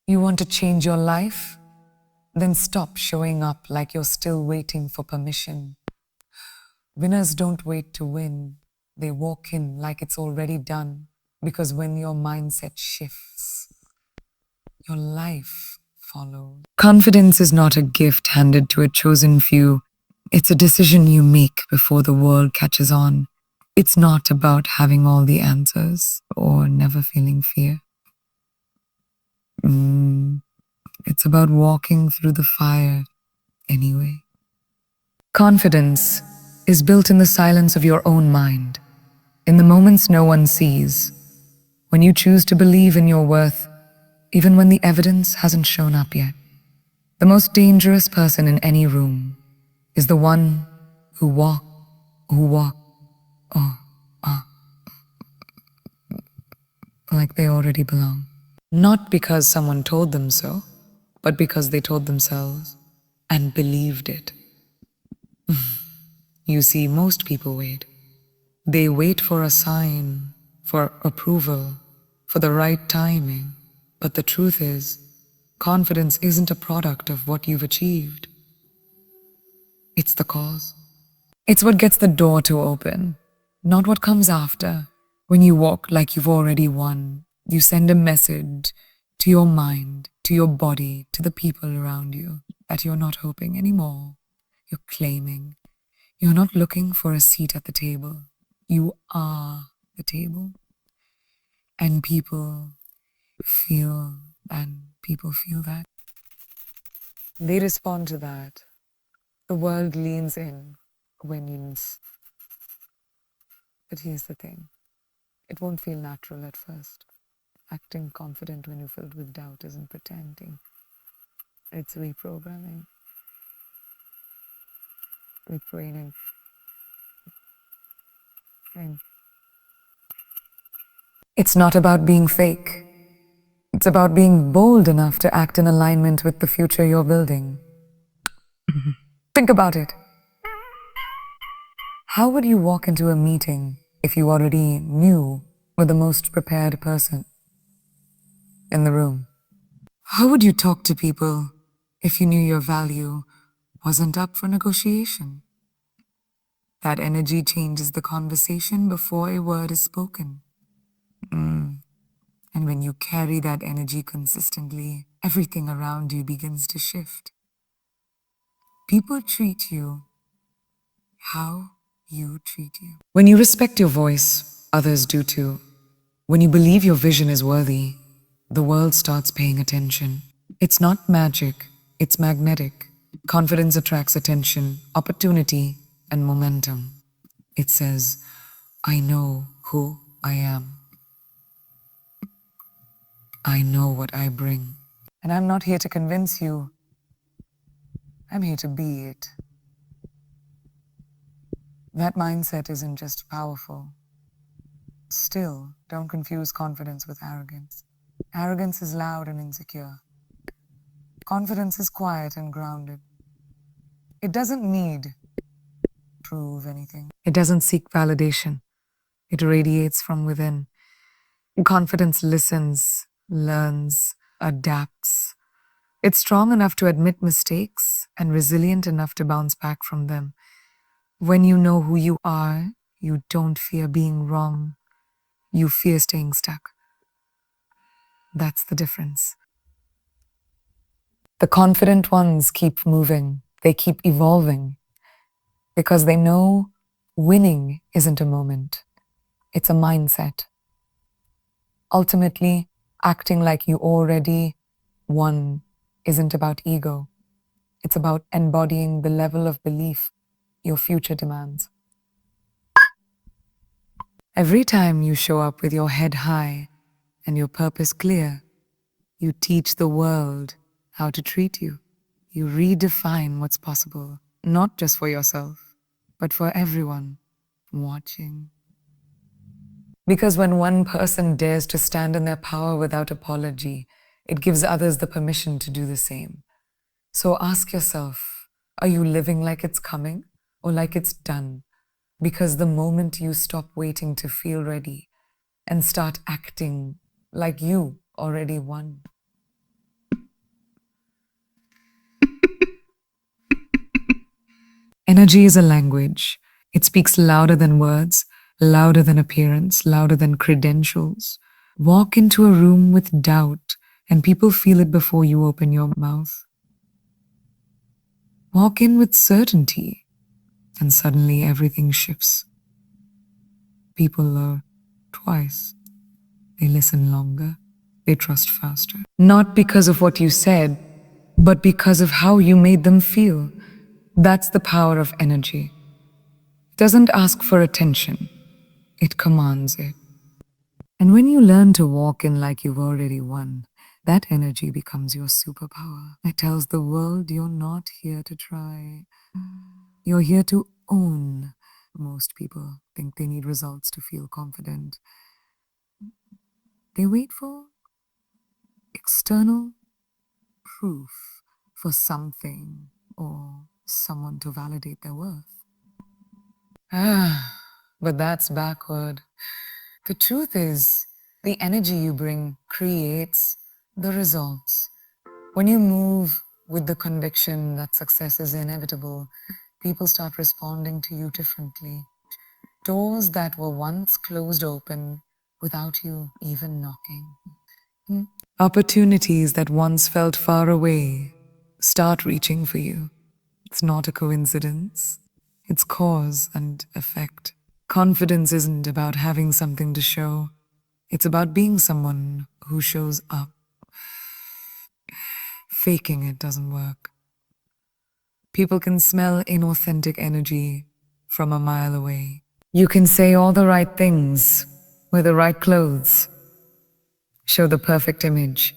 You want to change your life? Then stop showing up like you're still waiting for permission. Winners don't wait to win. They walk in like it's already done. Because when your mindset shifts, your life follows. Confidence is not a gift handed to a chosen few. It's a decision you make before the world catches on. It's not about having all the answers or never feeling fear. It's about walking through the fire anyway. Confidence is built in the silence of your own mind, in the moments no one sees, when you choose to believe in your worth, even when the evidence hasn't shown up yet. The most dangerous person in any room is the one who walk, like they already belong. Not because someone told them so, but because they told themselves and believed it. You see, most people wait. They wait for a sign, for approval, for the right timing. But the truth is, confidence isn't a product of what you've achieved. It's the cause. It's what gets the door to open, not what comes after. When you walk like you've already won, you send a message to your mind, to your body, to the people around you that you're not hoping anymore. You're claiming. You're not looking for a seat at the table. You are the table. And people feel that. They respond to that. The world leans in when you... But here's the thing. It won't feel natural at first. Acting confident when you're filled with doubt isn't pretending. It's reprogramming. Retraining. It's not about being fake. It's about being bold enough to act in alignment with the future you're building. Think about it. How would you walk into a meeting if you already knew were the most prepared person in the room? How would you talk to people if you knew your value wasn't up for negotiation? That energy changes the conversation before a word is spoken. And when you carry that energy consistently, everything around you begins to shift. People treat you how you treat you. When you respect your voice, others do too. When you believe your vision is worthy, the world starts paying attention. It's not magic, it's magnetic. Confidence attracts attention, opportunity, and momentum. It says, I know who I am. I know what I bring. And I'm not here to convince you. I'm here to be it. That mindset isn't just powerful. Still, don't confuse confidence with arrogance. Arrogance is loud and insecure. Confidence is quiet and grounded. It doesn't need to prove anything. It doesn't seek validation. It radiates from within. Confidence listens, learns, adapts. It's strong enough to admit mistakes and resilient enough to bounce back from them. When you know who you are, you don't fear being wrong. You fear staying stuck. That's the difference. The confident ones keep moving. They keep evolving because they know winning isn't a moment. It's a mindset. Ultimately, acting like you already won isn't about ego. It's about embodying the level of belief your future demands. Every time you show up with your head high and your purpose clear, you teach the world how to treat you. You redefine what's possible, not just for yourself, but for everyone watching. Because when one person dares to stand in their power without apology, it gives others the permission to do the same. So ask yourself, are you living like it's coming or like it's done? Because the moment you stop waiting to feel ready and start acting like you already won, Energy is a language. It speaks louder than words, louder than appearance, louder than credentials. Walk into a room with doubt, and people feel it before you open your mouth. Walk in with certainty, and suddenly everything shifts. People learn twice. They listen longer. They trust faster. Not because of what you said, but because of how you made them feel. That's the power of energy. It doesn't ask for attention, it commands it. And when you learn to walk in like you've already won, that energy becomes your superpower. It tells the world you're not here to try, you're here to own. Most people think they need results to feel confident. They wait for external proof, for something or someone to validate their worth. But that's backward. The truth is, the energy you bring creates the results. When you move with the conviction that success is inevitable, people start responding to you differently. Doors that were once closed open without you even knocking. Opportunities that once felt far away start reaching for you. It's not a coincidence. It's cause and effect. Confidence isn't about having something to show. It's about being someone who shows up. Faking it doesn't work. People can smell inauthentic energy from a mile away. You can say all the right things, wear the right clothes, show the perfect image.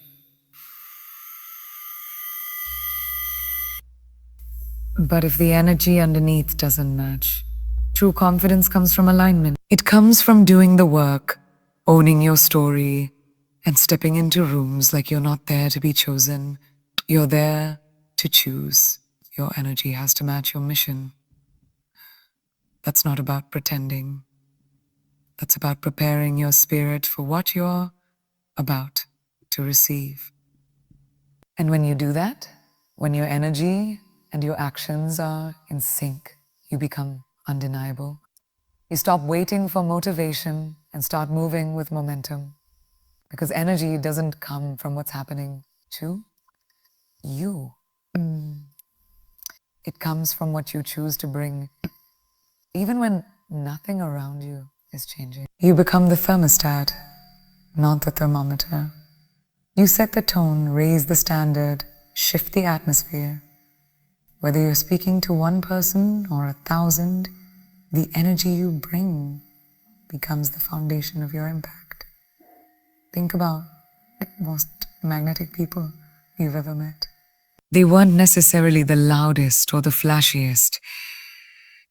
But if the energy underneath doesn't match, true confidence comes from alignment. It comes from doing the work, owning your story, and stepping into rooms like you're not there to be chosen. You're there to choose. Your energy has to match your mission. That's not about pretending. That's about preparing your spirit for what you're about to receive. And when you do that, when your energy and your actions are in sync, you become undeniable. You stop waiting for motivation and start moving with momentum. Because energy doesn't come from what's happening to you. It comes from what you choose to bring, even when nothing around you is changing. You become the thermostat, not the thermometer. You set the tone, raise the standard, shift the atmosphere. Whether you're speaking to one person or 1,000, the energy you bring becomes the foundation of your impact. Think about most magnetic people you've ever met. They weren't necessarily the loudest or the flashiest.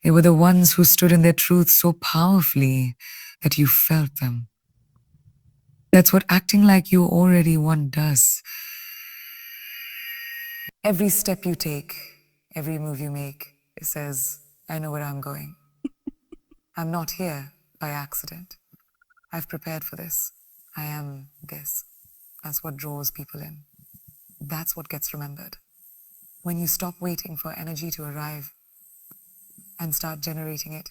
They were the ones who stood in their truth so powerfully that you felt them. That's what acting like you already won does. Every step you take, every move you make, it says, I know where I'm going. I'm not here by accident. I've prepared for this. I am this. That's what draws people in. That's what gets remembered. When you stop waiting for energy to arrive and start generating it,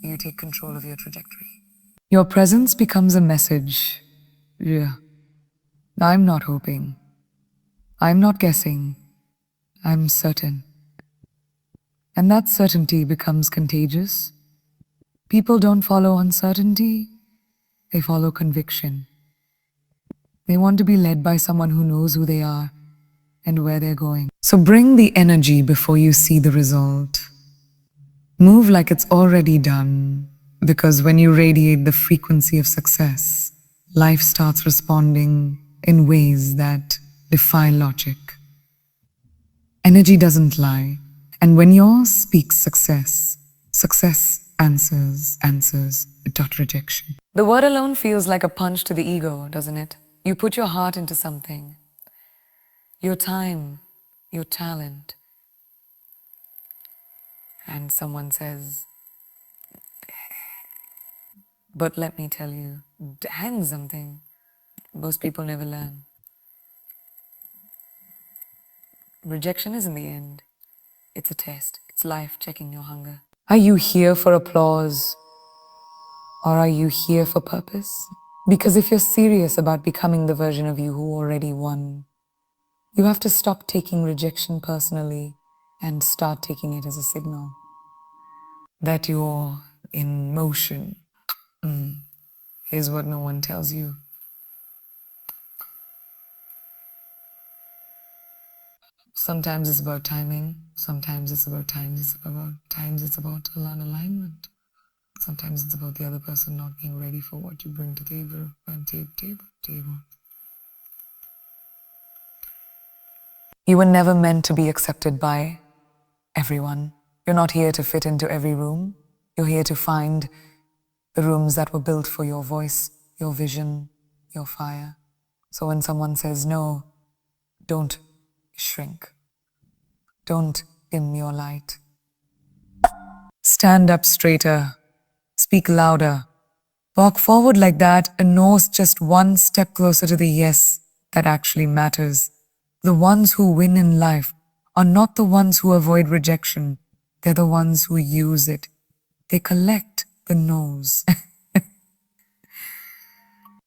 you take control of your trajectory. Your presence becomes a message. Yeah. I'm not hoping. I'm not guessing. I'm certain. And that certainty becomes contagious. People don't follow uncertainty, they follow conviction. They want to be led by someone who knows who they are and where they're going. So bring the energy before you see the result. Move like it's already done, because when you radiate the frequency of success, life starts responding in ways that defy logic. Energy doesn't lie, and when yours speaks success, success answers, not rejection. The word alone feels like a punch to the ego, doesn't it? You put your heart into something, your time, your talent, and someone says, but let me tell you, dang something most people never learn. Rejection isn't the end. It's a test. It's life checking your hunger. Are you here for applause or are you here for purpose? Because if you're serious about becoming the version of you who already won, you have to stop taking rejection personally and start taking it as a signal that you're in motion. Here's what no one tells you. Sometimes it's about timing. Sometimes it's about times it's about alignment. Sometimes it's about the other person not being ready for what you bring to table and table. You were never meant to be accepted by everyone. You're not here to fit into every room. You're here to find the rooms that were built for your voice, your vision, your fire. So when someone says no, don't shrink. Don't dim your light. Stand up straighter. Speak louder. Walk forward like that and nose just one step closer to the yes that actually matters. The ones who win in life are not the ones who avoid rejection. They're the ones who use it. They collect the no's.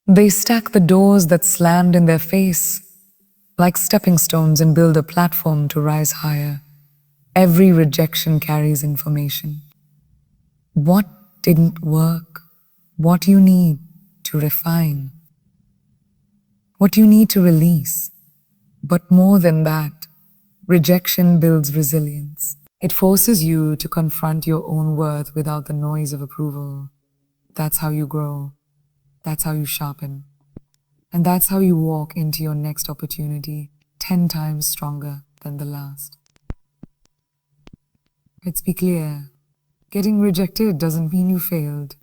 They stack the doors that slammed in their face like stepping stones and build a platform to rise higher. Every rejection carries information. What didn't work? What you need to refine? What you need to release? But more than that, rejection builds resilience. It forces you to confront your own worth without the noise of approval. That's how you grow. That's how you sharpen. And that's how you walk into your next opportunity 10 times stronger than the last. Let's be clear. Getting rejected doesn't mean you failed.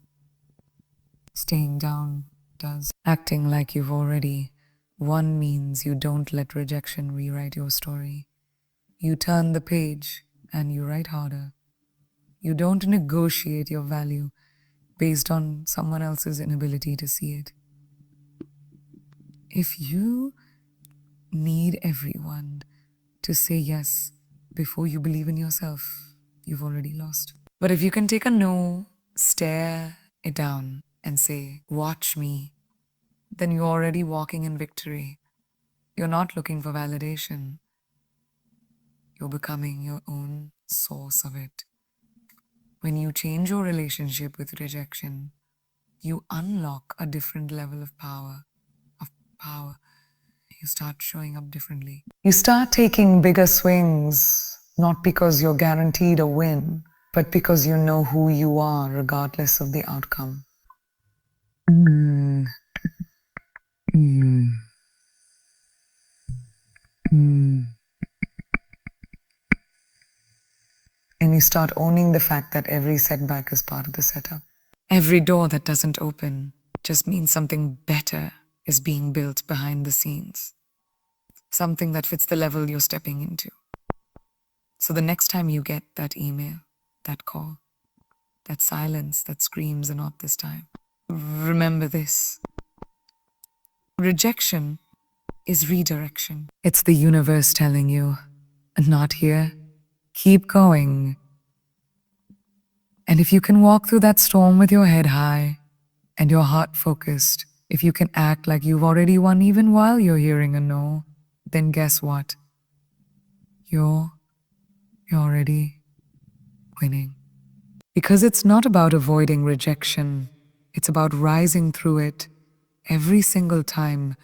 Staying down does. Acting like you've already won means you don't let rejection rewrite your story. You turn the page and you write harder. You don't negotiate your value based on someone else's inability to see it. If you need everyone to say yes before you believe in yourself, you've already lost. But if you can take a no, stare it down, and say, watch me, then you're already walking in victory. You're not looking for validation. You're becoming your own source of it. When you change your relationship with rejection, you unlock a different level of power. You start showing up differently. You start taking bigger swings, not because you're guaranteed a win, but because you know who you are regardless of the outcome. And you start owning the fact that every setback is part of the setup. Every door that doesn't open just means something better is being built behind the scenes. Something that fits the level you're stepping into. So the next time you get that email, that call, that silence that screams, not this time, remember this. Rejection is redirection. It's the universe telling you, not here, keep going. And if you can walk through that storm with your head high and your heart focused, if you can act like you've already won even while you're hearing a no, then guess what? You're already winning. Because it's not about avoiding rejection, it's about rising through it. Every single time,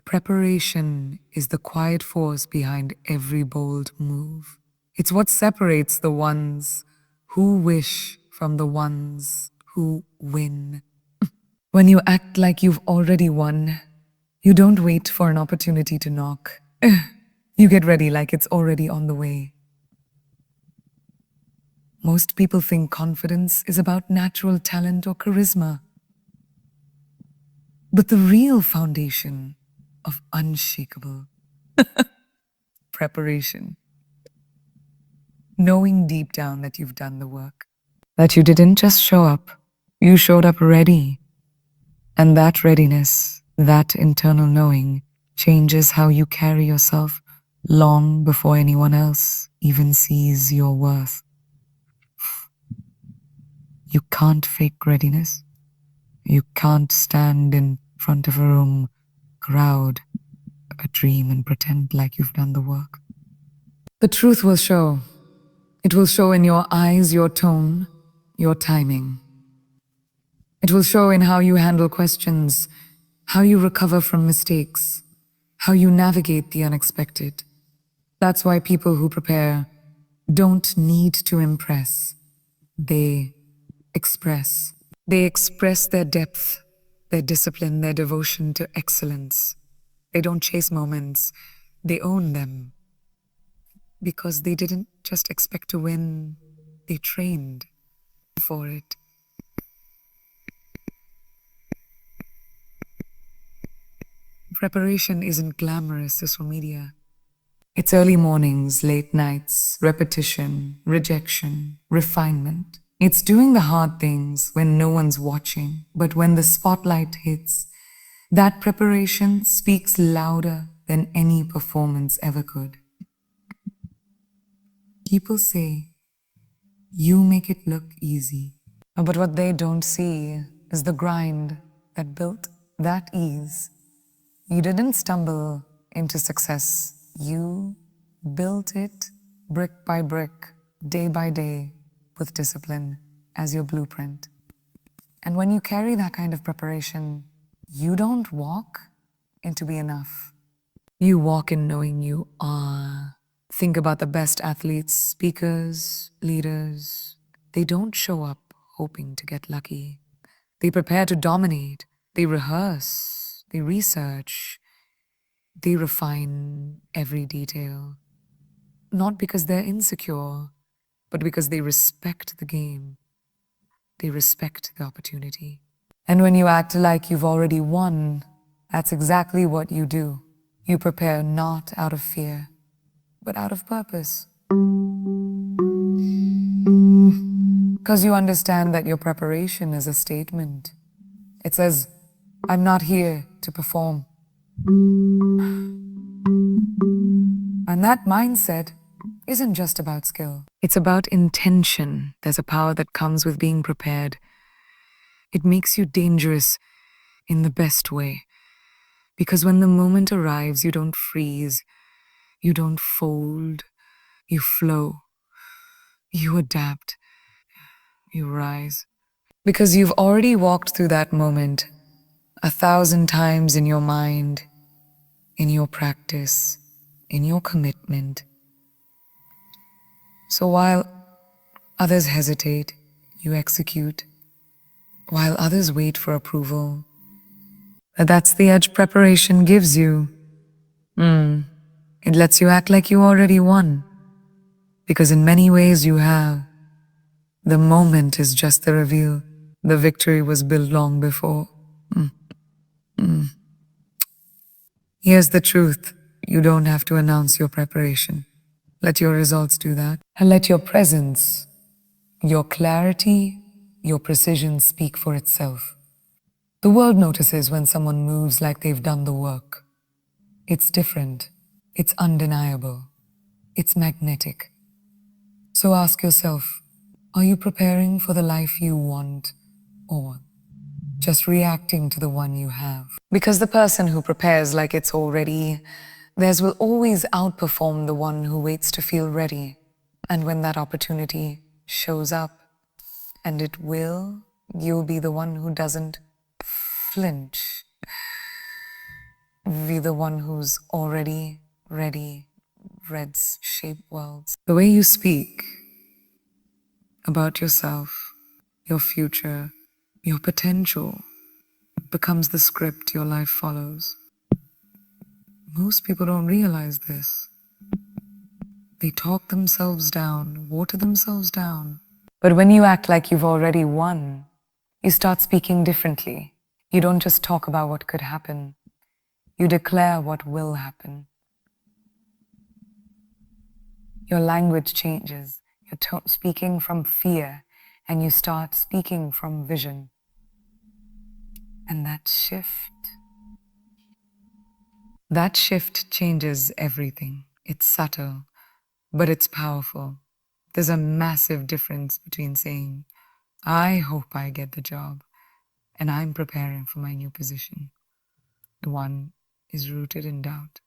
preparation is the quiet force behind every bold move. It's what separates the ones who wish from the ones who win. When you act like you've already won, you don't wait for an opportunity to knock. You get ready like it's already on the way. Most people think confidence is about natural talent or charisma. But the real foundation of unshakable preparation, knowing deep down that you've done the work, that you didn't just show up, you showed up ready. And that readiness, that internal knowing, changes how you carry yourself long before anyone else even sees your worth. You can't fake readiness. You can't stand in front of a room, crowd, a dream, and pretend like you've done the work. The truth will show. It will show in your eyes, your tone, your timing. It will show in how you handle questions, how you recover from mistakes, how you navigate the unexpected. That's why people who prepare don't need to impress. They express. They express their depth, their discipline, their devotion to excellence. They don't chase moments, they own them. Because they didn't just expect to win, they trained for it. Preparation isn't glamorous social media. It's early mornings, late nights, repetition, rejection, refinement. It's doing the hard things when no one's watching, but when the spotlight hits, that preparation speaks louder than any performance ever could. People say, you make it look easy. But what they don't see is the grind that built that ease. You didn't stumble into success. You built it brick by brick, day by day, with discipline as your blueprint. And when you carry that kind of preparation, you don't walk into be enough. You walk in knowing you are. Think about the best athletes, speakers, leaders. They don't show up hoping to get lucky. They prepare to dominate. They rehearse. They research. They refine every detail. Not because they're insecure, but because they respect the game. They respect the opportunity. And when you act like you've already won, that's exactly what you do. You prepare not out of fear, but out of purpose. Because you understand that your preparation is a statement. It says, I'm not here to perform. And that mindset isn't just about skill. It's about intention. There's a power that comes with being prepared. It makes you dangerous in the best way. Because when the moment arrives, you don't freeze, you don't fold, you flow, you adapt, you rise. Because you've already walked through that moment 1,000 times in your mind, in your practice, in your commitment. So while others hesitate, you execute. While others wait for approval, that's the edge preparation gives you. It lets you act like you already won. Because in many ways you have. The moment is just the reveal. The victory was built long before. Here's the truth. You don't have to announce your preparation. Let your results do that. And let your presence, your clarity, your precision speak for itself. The world notices when someone moves like they've done the work. It's different. It's undeniable. It's magnetic. So ask yourself, are you preparing for the life you want or just reacting to the one you have? Because the person who prepares like it's already theirs will always outperform the one who waits to feel ready. And when that opportunity shows up, and it will, you'll be the one who doesn't flinch. Be the one who's already ready, reads shape worlds. The way you speak about yourself, your future, your potential becomes the script your life follows. Most people don't realize this. They talk themselves down, water themselves down. But when you act like you've already won, you start speaking differently. You don't just talk about what could happen. You declare what will happen. Your language changes. You're speaking from fear, and you start speaking from vision. And that shift changes everything. It's subtle, but it's powerful. There's a massive difference between saying, I hope I get the job, and I'm preparing for my new position. The one is rooted in doubt,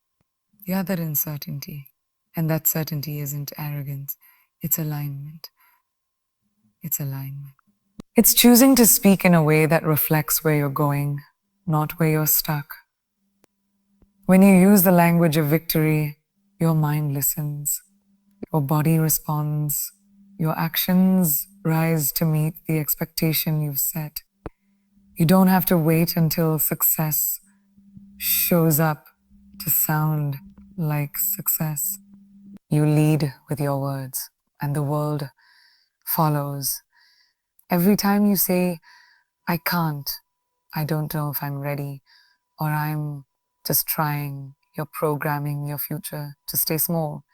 the other in certainty. And that certainty isn't arrogance, it's alignment. It's alignment. It's choosing to speak in a way that reflects where you're going, not where you're stuck. When you use the language of victory, your mind listens, your body responds, your actions rise to meet the expectation you've set. You don't have to wait until success shows up to sound like success. You lead with your words, and the world follows. Every time you say, I can't, I don't know if I'm ready, or I'm just trying, you're programming your future to stay small.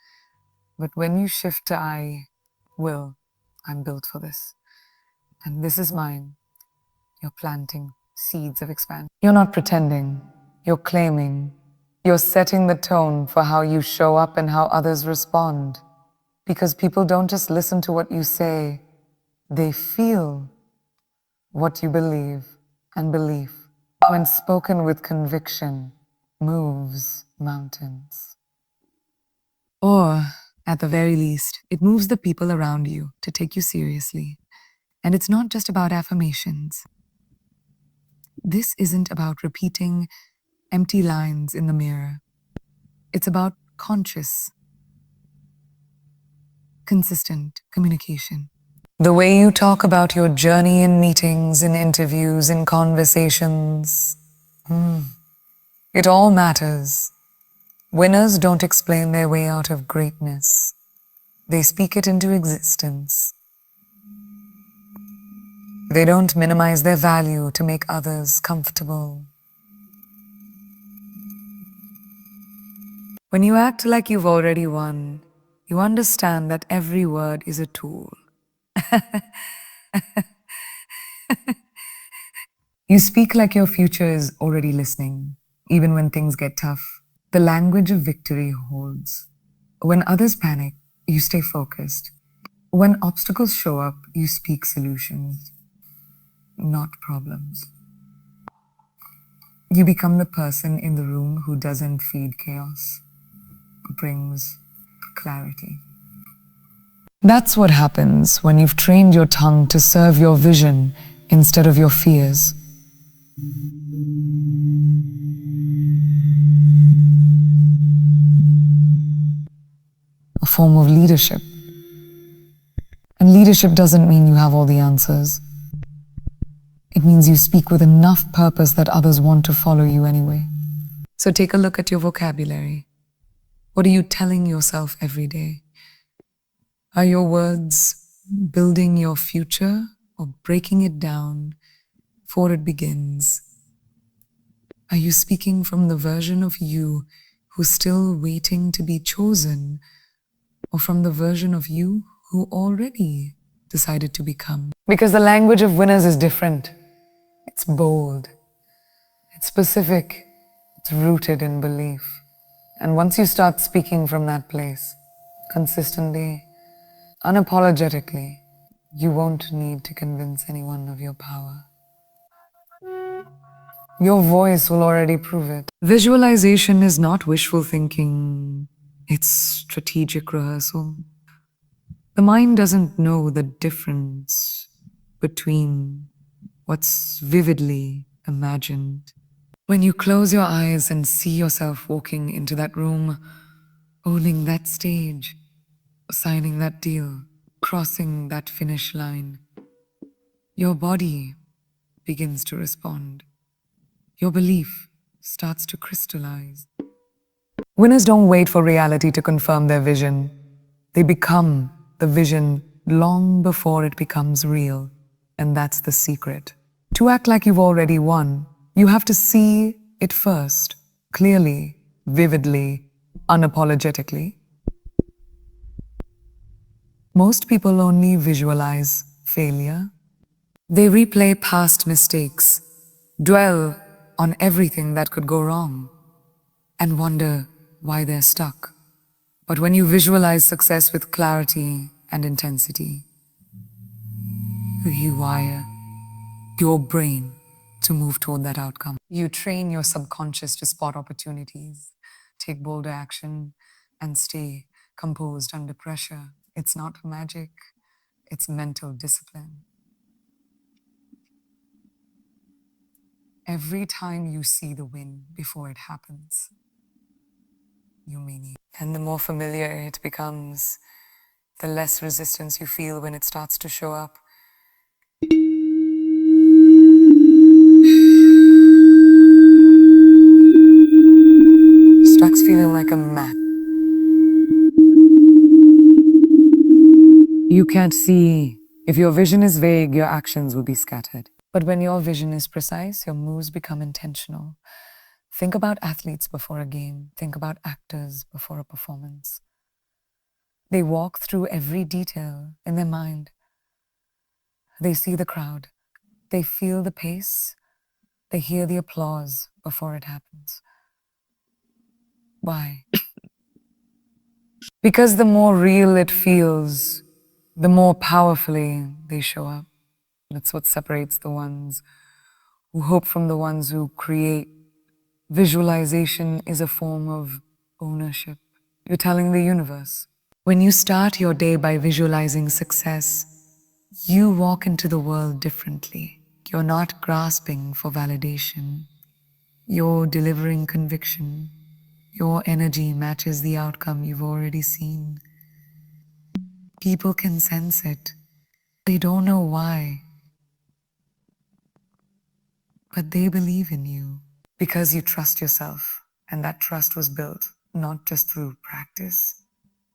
But when you shift to I will, I'm built for this, and this is mine, you're planting seeds of expansion. You're not pretending, you're claiming. You're setting the tone for how you show up and how others respond. Because people don't just listen to what you say, they feel what you believe. And belief, when spoken with conviction, moves mountains. Or, at the very least, it moves the people around you to take you seriously. And it's not just about affirmations. This isn't about repeating empty lines in the mirror. It's about conscious, consistent communication. The way you talk about your journey in meetings, in interviews, in conversations, it all matters. Winners don't explain their way out of greatness. They speak it into existence. They don't minimize their value to make others comfortable. When you act like you've already won, you understand that every word is a tool. You speak like your future is already listening, even when things get tough. The language of victory holds. When others panic, you stay focused. When obstacles show up, you speak solutions, not problems. You become the person in the room who doesn't feed chaos, brings clarity. That's what happens when you've trained your tongue to serve your vision instead of your fears. A form of leadership. And leadership doesn't mean you have all the answers. It means you speak with enough purpose that others want to follow you anyway. So take a look at your vocabulary. What are you telling yourself every day? Are your words building your future or breaking it down before it begins? Are you speaking from the version of you who's still waiting to be chosen, or from the version of you who already decided to become? Because the language of winners is different. It's bold, it's specific, it's rooted in belief. And once you start speaking from that place, consistently, unapologetically, you won't need to convince anyone of your power. Your voice will already prove it. Visualization is not wishful thinking, it's strategic rehearsal. The mind doesn't know the difference between what's vividly imagined. When you close your eyes and see yourself walking into that room, owning that stage, signing that deal, crossing that finish line, your body begins to respond. Your belief starts to crystallize. Winners don't wait for reality to confirm their vision. They become the vision long before it becomes real. And that's the secret. To act like you've already won, you have to see it first, clearly, vividly, unapologetically. Most people only visualize failure. They replay past mistakes, dwell on everything that could go wrong, and wonder why they're stuck. But when you visualize success with clarity and intensity, you wire your brain to move toward that outcome. You train your subconscious to spot opportunities, take bolder action, and stay composed under pressure. It's not magic, it's mental discipline. Every time you see the win before it happens, you mean it. And the more familiar it becomes, the less resistance you feel when it starts to show up. Starts feeling like a map. You can't see. If your vision is vague, your actions will be scattered. But when your vision is precise, your moves become intentional. Think about athletes before a game. Think about actors before a performance. They walk through every detail in their mind. They see the crowd. They feel the pace. They hear the applause before it happens. Why? Because the more real it feels, the more powerfully they show up. That's what separates the ones who hope from the ones who create. Visualization is a form of ownership. You're telling the universe. When you start your day by visualizing success, you walk into the world differently. You're not grasping for validation. You're delivering conviction. Your energy matches the outcome you've already seen. People can sense it. They don't know why, but they believe in you because you trust yourself. And that trust was built not just through practice,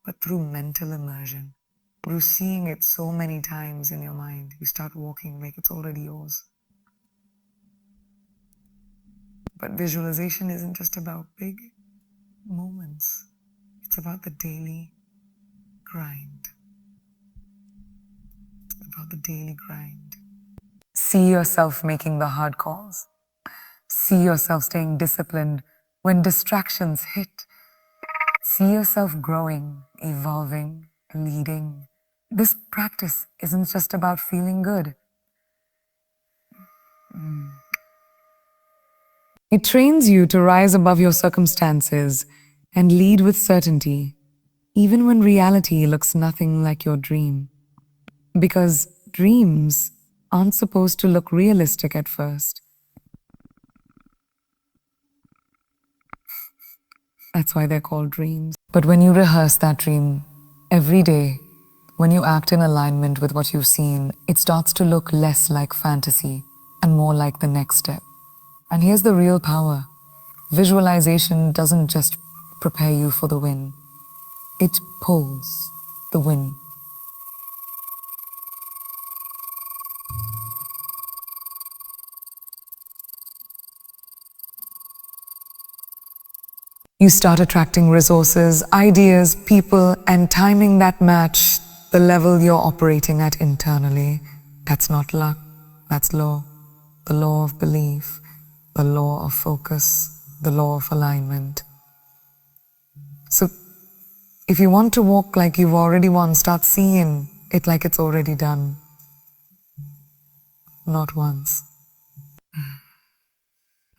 but through mental immersion. Through seeing it so many times in your mind, you start walking like it's already yours. But visualization isn't just about big moments. It's about the daily grind. It's about the daily grind. See yourself making the hard calls. See yourself staying disciplined when distractions hit. See yourself growing, evolving, leading. This practice isn't just about feeling good. It trains you to rise above your circumstances and lead with certainty, even when reality looks nothing like your dream. Because dreams aren't supposed to look realistic at first. That's why they're called dreams. But when you rehearse that dream every day, when you act in alignment with what you've seen, it starts to look less like fantasy and more like the next step. And here's the real power. Visualization doesn't just prepare you for the win. It pulls the win. You start attracting resources, ideas, people, and timing that match the level you're operating at internally. That's not luck, that's law. The law of belief, the law of focus, the law of alignment. So, if you want to walk like you've already won, start seeing it like it's already done. Not once.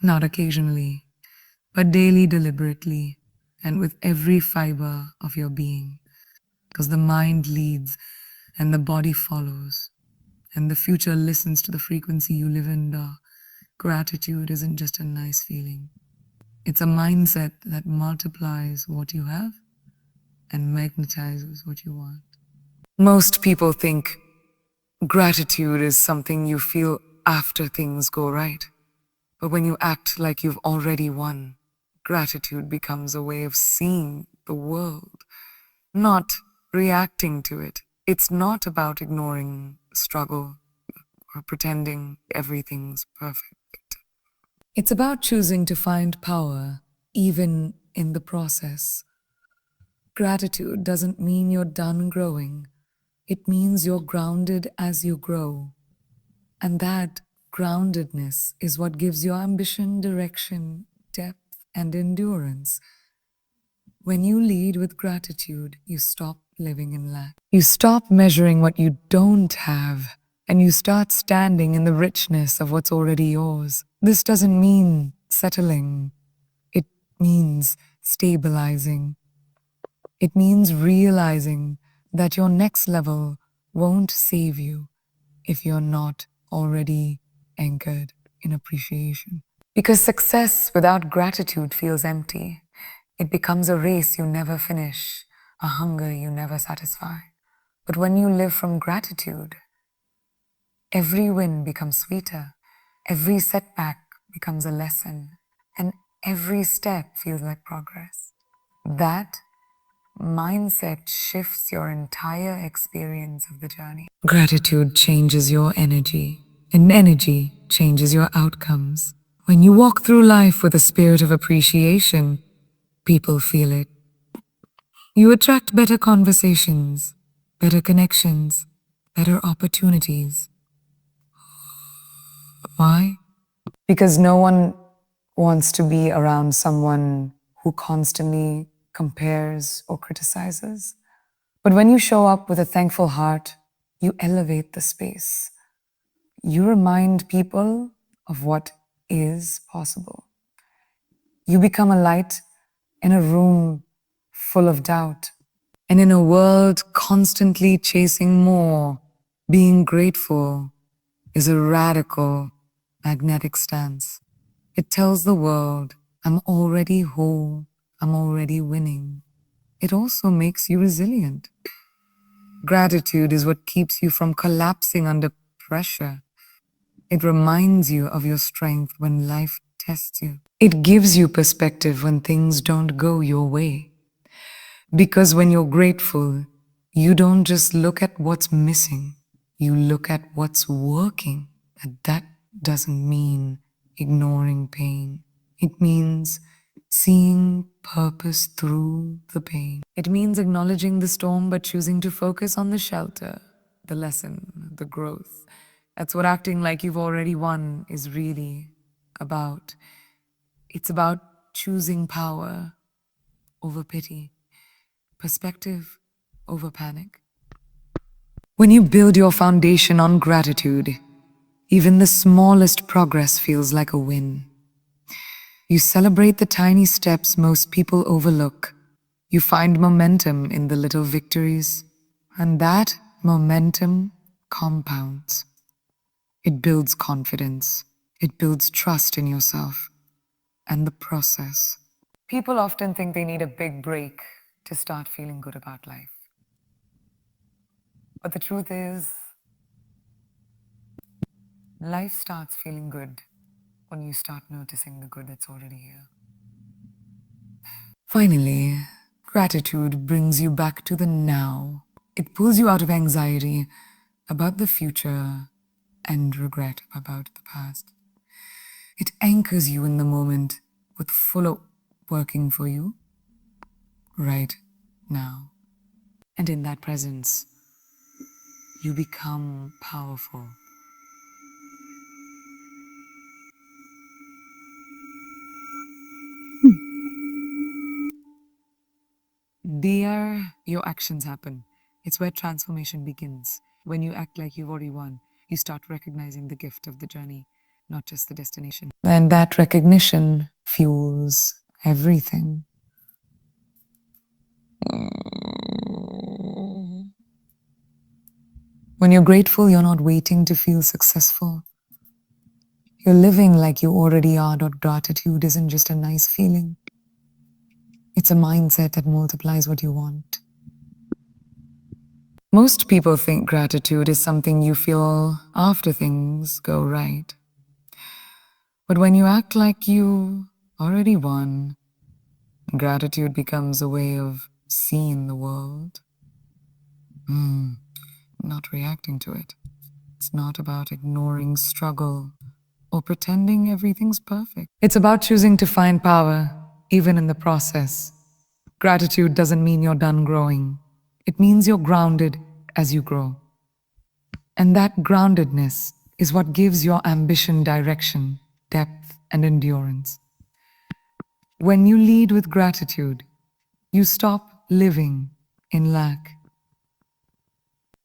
Not occasionally, but daily, deliberately, and with every fiber of your being. Because the mind leads and the body follows, and the future listens to the frequency you live in. Gratitude isn't just a nice feeling. It's a mindset that multiplies what you have and magnetizes what you want. Most people think gratitude is something you feel after things go right. But when you act like you've already won, gratitude becomes a way of seeing the world, not reacting to it. It's not about ignoring struggle or pretending everything's perfect. It's about choosing to find power even in the process. Gratitude doesn't mean you're done growing. It means you're grounded as you grow. And that groundedness is what gives your ambition direction, depth, and endurance. When you lead with gratitude, you stop living in lack. You stop measuring what you don't have, and you start standing in the richness of what's already yours. This doesn't mean settling, it means stabilizing. It means realizing that your next level won't save you if you're not already anchored in appreciation. Because success without gratitude feels empty. It becomes a race you never finish, a hunger you never satisfy. But when you live from gratitude, every win becomes sweeter, every setback becomes a lesson, and every step feels like progress. That mindset shifts your entire experience of the journey. Gratitude changes your energy, and energy changes your outcomes. When you walk through life with a spirit of appreciation, people feel it. You attract better conversations, better connections, better opportunities. Why? Because no one wants to be around someone who constantly compares or criticizes. But when you show up with a thankful heart, you elevate the space. You remind people of what is possible. You become a light in a room full of doubt. And in a world constantly chasing more, being grateful is a radical, magnetic stance. It tells the world, I'm already whole, I'm already winning. It also makes you resilient. Gratitude is what keeps you from collapsing under pressure. It reminds you of your strength when life tests you. It gives you perspective when things don't go your way. Because when you're grateful, you don't just look at what's missing, you look at what's working. And that doesn't mean ignoring pain. It means seeing purpose through the pain. It means acknowledging the storm but choosing to focus on the shelter, the lesson, the growth. That's what acting like you've already won is really about. It's about choosing power over pity, perspective over panic. When you build your foundation on gratitude, even the smallest progress feels like a win. You celebrate the tiny steps most people overlook. You find momentum in the little victories, and that momentum compounds. It builds confidence, it builds trust in yourself and the process. People often think they need a big break to start feeling good about life. But the truth is, life starts feeling good when you start noticing the good that's already here. Finally, gratitude brings you back to the now. It pulls you out of anxiety about the future and regret about the past. It anchors you in the moment with full working for you right now. And in that presence, you become powerful. There, your actions happen. It's where transformation begins. When you act like you've already won, you start recognizing the gift of the journey, not just the destination. And that recognition fuels everything. When you're grateful, you're not waiting to feel successful. You're living like you already are. Gratitude isn't just a nice feeling. It's a mindset that multiplies what you want. Most people think gratitude is something you feel after things go right. But when you act like you already won, gratitude becomes a way of seeing the world, not reacting to it. It's not about ignoring struggle or pretending everything's perfect. It's about choosing to find power, even in the process. Gratitude doesn't mean you're done growing. It means you're grounded as you grow. And that groundedness is what gives your ambition direction, depth, and endurance. When you lead with gratitude, You stop living in lack.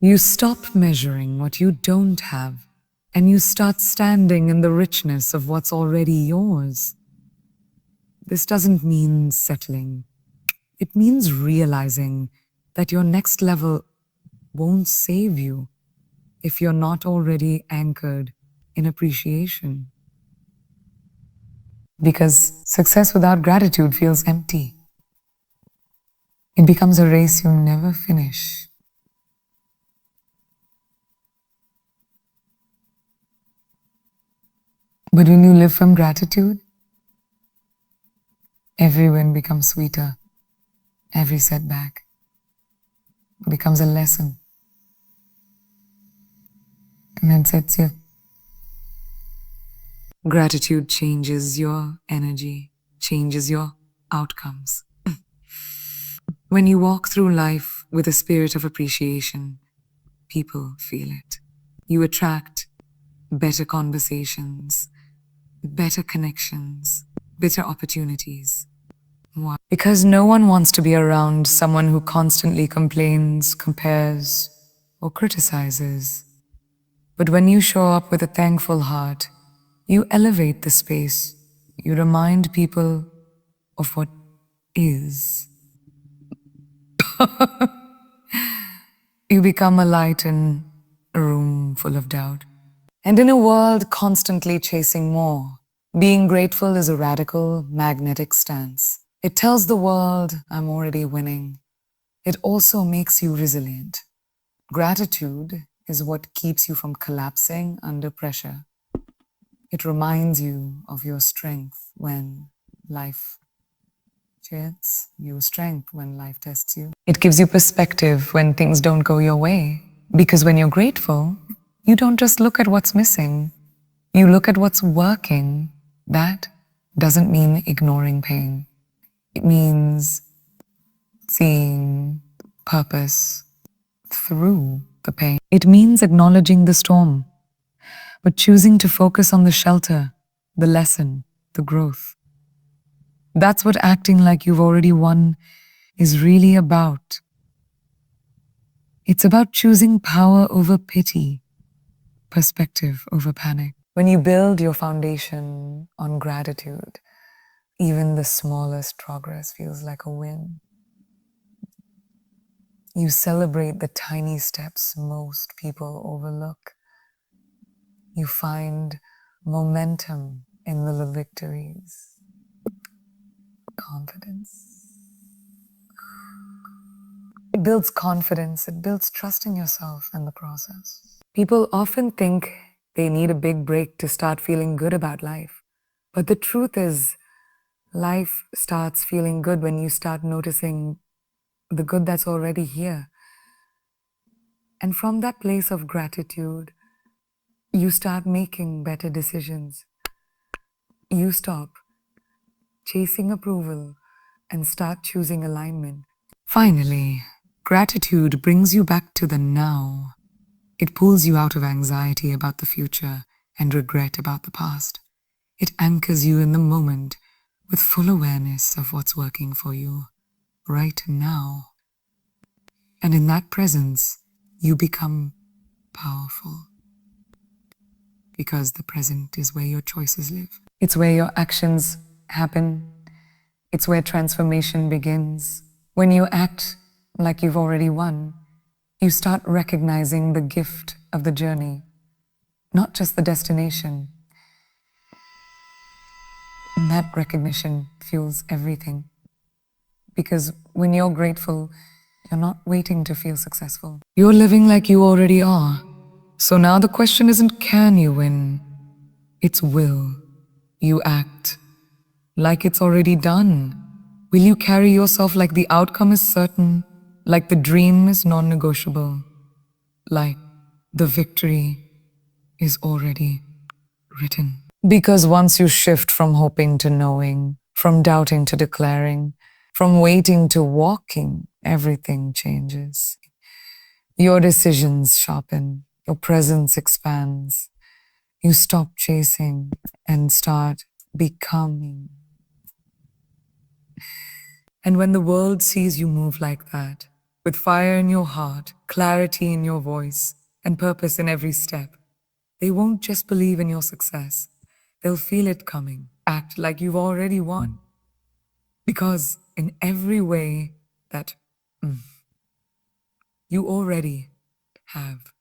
You stop measuring what you don't have, and you start standing in the richness of what's already yours. This doesn't mean settling. It means realizing that your next level won't save you if you're not already anchored in appreciation. Because success without gratitude feels empty. It becomes a race you never finish. But when you live from gratitude, every win becomes sweeter. Every setback becomes a lesson and then sets you. Gratitude changes your energy, changes your outcomes. When you walk through life with a spirit of appreciation, people feel it. You attract better conversations, better connections, better opportunities. Why? Because no one wants to be around someone who constantly complains, compares, or criticizes. But when you show up with a thankful heart, you elevate the space. You remind people of what is. You become a light in a room full of doubt. And in a world constantly chasing more, being grateful is a radical, magnetic stance. It tells the world, I'm already winning. It also makes you resilient. Gratitude is what keeps you from collapsing under pressure. It reminds you of your strength when life tests you. It gives you perspective when things don't go your way. Because when you're grateful, you don't just look at what's missing, you look at what's working. That doesn't mean ignoring pain. It means seeing purpose through the pain. It means acknowledging the storm, but choosing to focus on the shelter, the lesson, the growth. That's what acting like you've already won is really about. It's about choosing power over pity, perspective over panic. When you build your foundation on gratitude, even the smallest progress feels like a win. You celebrate the tiny steps most people overlook. You find momentum in the little victories. Confidence. It builds confidence, it builds trust in yourself and the process. People often think they need a big break to start feeling good about life. But the truth is, life starts feeling good when you start noticing the good that's already here. And from that place of gratitude, you start making better decisions. You stop chasing approval and start choosing alignment. Finally, gratitude brings you back to the now. It pulls you out of anxiety about the future and regret about the past. It anchors you in the moment with full awareness of what's working for you right now. And in that presence, you become powerful. Because the present is where your choices live. It's where your actions happen. It's where transformation begins. When you act like you've already won, you start recognizing the gift of the journey, not just the destination. And that recognition fuels everything. Because when you're grateful, you're not waiting to feel successful. You're living like you already are. So now the question isn't can you win? It's will you act like it's already done? Will you carry yourself like the outcome is certain, like the dream is non-negotiable, like the victory is already written? Because once you shift from hoping to knowing, from doubting to declaring, from waiting to walking, everything changes. Your decisions sharpen, your presence expands. You stop chasing and start becoming. And when the world sees you move like that, with fire in your heart, clarity in your voice, and purpose in every step, they won't just believe in your success. They'll feel it coming, act like you've already won. Because in every way that you already have.